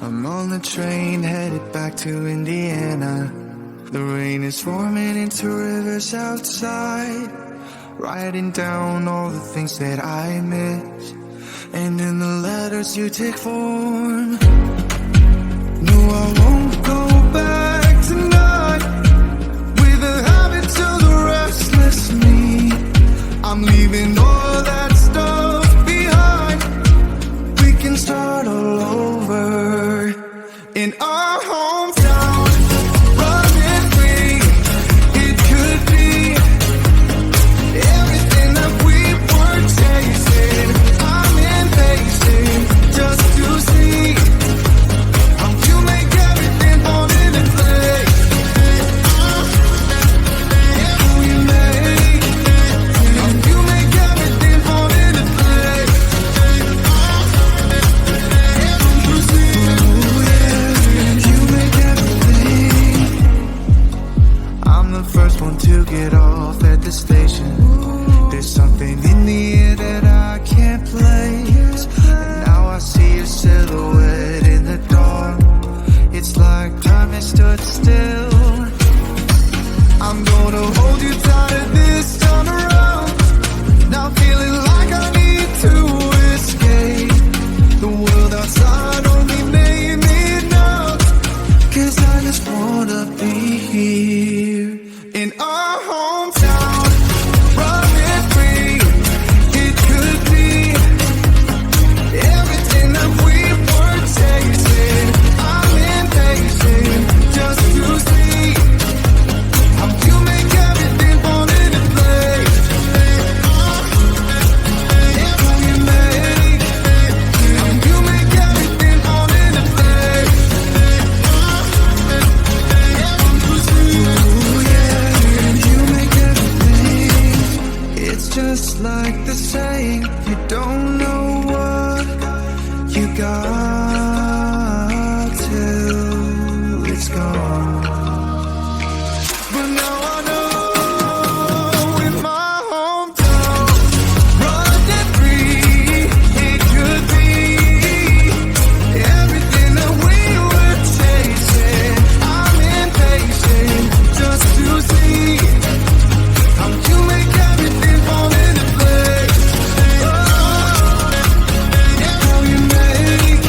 I'm on the train headed back to Indiana. The rain is forming into rivers outside, writing down all the things that I miss, and in the letters you take form. No, I won't go back tonight with the habits of the restless me. I'm leaving all that stuff behind. We can start all over in our hometown. Running free, it could be everything that we were chasing. I'm impatient just to see how you make everything fall into place. How you make everything fall into place. You make everything. I'm the first one to get off at the station. There's something in the air that I can't place, and now I see your silhouette in the dark. It's like time has stood still. I'm gonna hold you tighter this time around. Now feeling like I need to escape. The world outside only made me numb, 'cause I just wanna be here in our hometown. Running free, it could be everything that we were chasing. I'm impatient just to see how you make everything fall into place. How you make everything fall into place. Ooh, yeah, you make everything. It's just like the saying, you don't know what you got till it's gone. But now I know in my hometown, running free, it could be everything that we were chasing. I'm impatient just to see how you make everything fall into place. How you make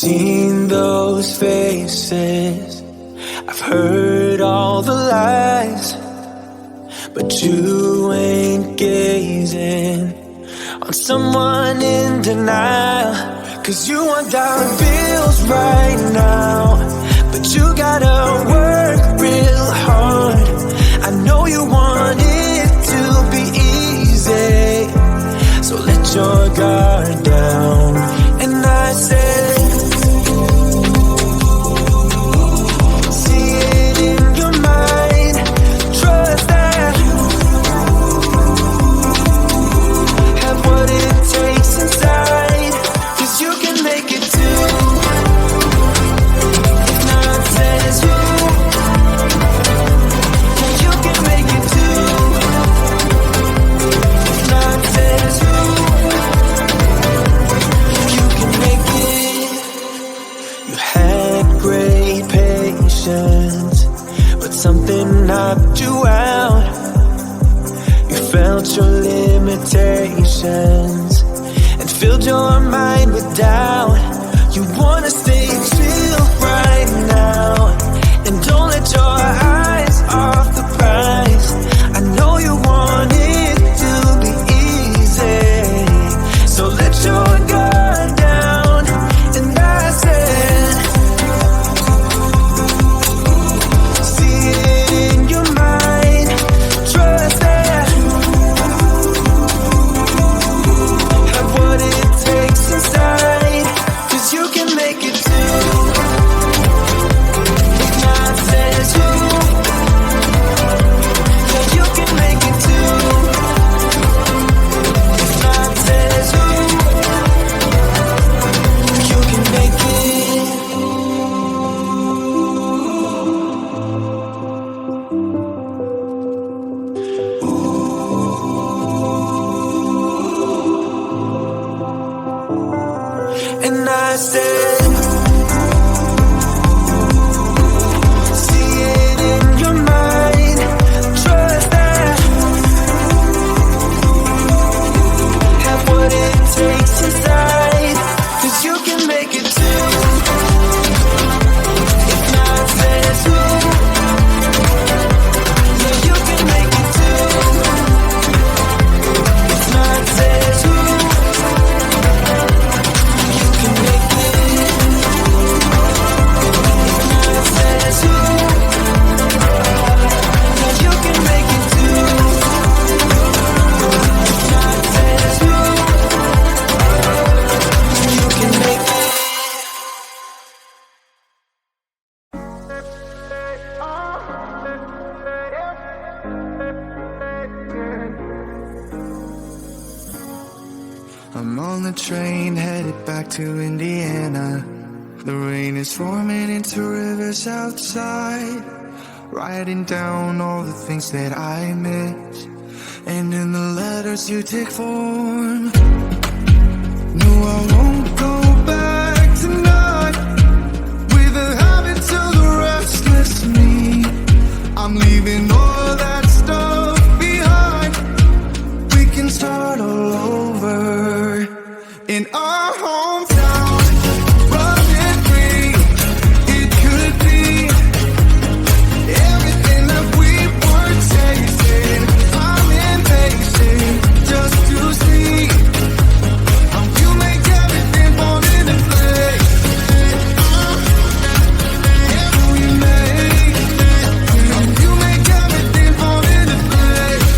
seen those faces, I've heard all the lies, but you ain't gazing on someone in denial. 'Cause you want dollar bills right now, but you gotta work real hard. I know you want it to be easy, so let your guard down. And I said, see it in your mind, trust that you have what it takes inside, 'cause you can make it too. If not says you, yeah, you can make it too. If not says you, you can make it. You had great patience, but something knocked you out. You felt your limitations and filled your mind with doubt. You wanna stay chill right now, and don't let your eyes off the prize. I know you want it to be easy, so let your guard down. And I said, see it in your mind, trust that you have what it takes inside, 'cause you can make it too. If not says you, yeah, you can make it too. If not says you, you can make it. And I said, see it in your mind, trust that have what it takes inside, 'cause you can make it too. If not says you, yeah, you can make it too. If not says you, you can make it. If not says you, yeah, you can make it too. If not says you, you can make it. I'm on the train headed back to Indiana. The rain is forming into rivers outside, writing down all the things that I miss, and in the letters you take form. No, I won't go back tonight with the habits of the restless me. I'm leaving all that stuff behind. We can start all over in our hometown, running free. It could be everything that we were tasting. I'm impatient just to see how you make everything fall into place. How you make everything fall into place.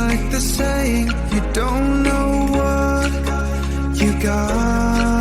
like the saying, you don't know what you got